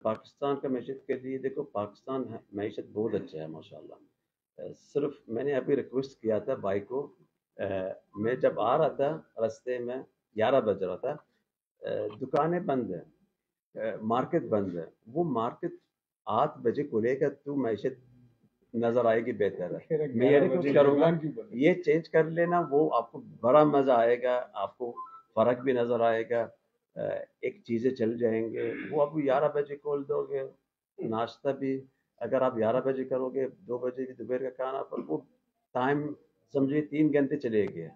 पाकिस्तान का मैशत के लिए देखो, पाकिस्तान मैशत बहुत अच्छा है माशाल्लाह। सिर्फ मैंने अभी रिक्वेस्ट किया था भाई को। मैं जब आ रहा था रास्ते में 11 बज रहा था, दुकानें बंद है, मार्केट बंद है। वो मार्केट 8 बजे खुलेगा तो मैशत नजर आएगी, बेहतर है। मैं ये रिक्वेस्ट करूँगा ये चेंज कर लेना, वो आपको बड़ा मज़ा आएगा, आपको फ़र्क भी नज़र आएगा। एक चीज़ें चल जाएंगे। वो आप 11 बजे खोल दोगे, नाश्ता भी अगर आप 11 बजे करोगे, 2 बजे भी दोपहर का खाना, पर वो टाइम समझिए 3 घंटे चले गए।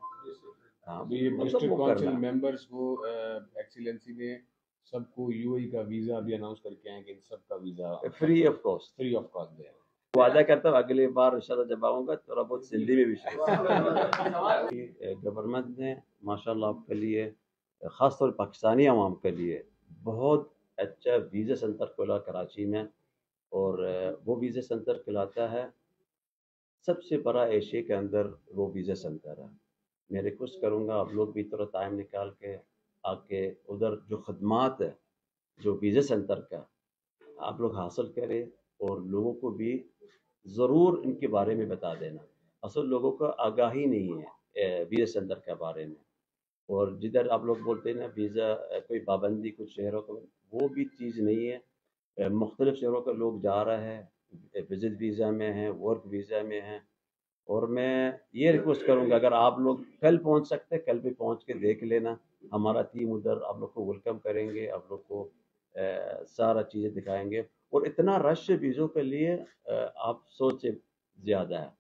हाँ, अभी मतलब डिस्ट्रिक्ट वो काउंसिल करना मेंबर्स को एक्सीलेंसी ने सबको यूएई का वीजा भी अनाउंस करके आए कि इन सबका वीजा फ्री ऑफ कॉस्ट दे। वादा करता हूँ अगली बार इंशाल्लाह जब आऊँगा थोड़ा बहुत सिंधी में भी गवर्नमेंट ने माशाल्लाह आपके लिए, ख़ास तौर पाकिस्तानी अवाम के लिए बहुत अच्छा वीज़ा सेंटर खोला कराची में। और वो वीज़ा सेंटर कहलाता है सबसे बड़ा एशिया के अंदर, वो वीज़ा सेंटर है। मैं रिक्वेस्ट करूँगा आप लोग भी थोड़ा टाइम निकाल के आके उधर जो खदमात है, जो वीज़ा सेंटर का, आप लोग हासिल करें और लोगों को भी ज़रूर इनके बारे में बता देना। असल लोगों को आगाही नहीं है वीज़ा सेंटर के बारे में। और जिधर आप लोग बोलते हैं ना वीज़ा कोई पाबंदी कुछ शहरों को, वो भी चीज़ नहीं है। मुख्तलिफ शहरों के लोग जा रहे हैं, विज़िट वीज़ा में हैं, वर्क वीज़ा में हैं। और मैं ये रिक्वेस्ट करूँगा अगर आप लोग कल पहुँच सकते हैं, कल भी पहुँच के देख लेना। हमारा टीम उधर आप लोग को वेलकम करेंगे, आप लोग को सारा चीज़ें दिखाएंगे। और इतना रश है वीज़ों के लिए, आप सोचे ज़्यादा है।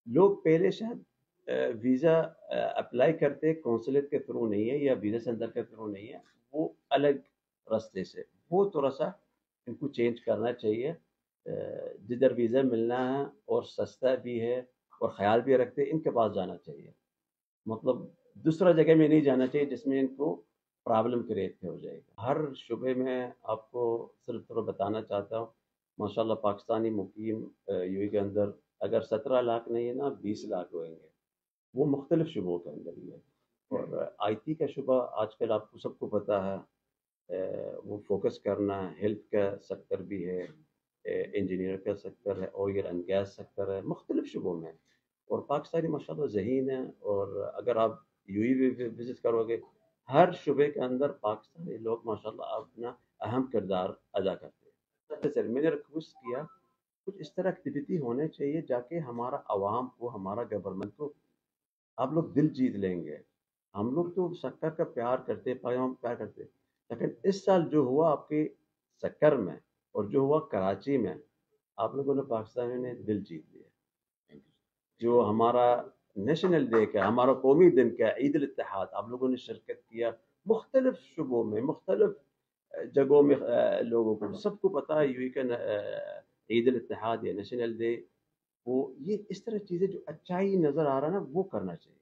लोग पहले शायद वीज़ा अप्लाई करते कौंसलेट के थ्रू नहीं है या वीज़ा सेंटर के थ्रू नहीं है, वो अलग रास्ते से। वो थोड़ा सा इनको चेंज करना चाहिए। जिधर वीज़ा मिलना है और सस्ता भी है और ख्याल भी रखते हैं, इनके पास जाना चाहिए। मतलब दूसरा जगह में नहीं जाना चाहिए जिसमें इनको प्रॉब्लम क्रिएट हो जाएगा। हर शुबे में आपको सिर्फ थोड़ा बताना चाहता हूँ, माशाल्लाह पाकिस्तानी मुकीम यूएई के अंदर अगर 17 लाख नहीं है ना, 20 लाख होंगे। वो मुख्तलिफ शुबों के अंदर ही है। और आईटी का शुबा आजकल आपको सबको पता है, वो फोकस करना है। हेल्थ का सेक्टर भी है, इंजीनियर का सेक्टर है, ऑयल एंड गैस सेक्टर है, मुख्तलिफ शुबों में। और पाकिस्तानी माशाल्लाह ज़हीन है। और अगर आप यूएई विज़िट करोगे, हर शुबे के अंदर पाकिस्तानी लोग माशाल्लाह अपना अहम किरदार अदा करते हैं। सर मैंने रिक्वेस्ट किया कुछ इस तरह एक्टिविटी होने चाहिए जाके हमारा आवाम को, हमारा गवर्नमेंट को आप लोग दिल जीत लेंगे। हम लोग तो शक्कर का प्यार करते, पैगाम प्यार करते, लेकिन इस साल जो हुआ आपके शक्कर में और जो हुआ कराची में, आप लोगों ने, पाकिस्तानियों ने दिल जीत लिया। जो हमारा नेशनल डे का, हमारा कौमी दिन का ईद उल इत्तेहाद, आप लोगों ने शिरकत किया मुख्तलिफ शुबों में, मुख्तलिफ जगहों में। लोगों को सबको पता है यूएई का ईद उल इत्तेहाद या नेशनल डे। वो ये इस तरह चीज़ें जो अच्छाई नज़र आ रहा है ना, वो करना चाहिए।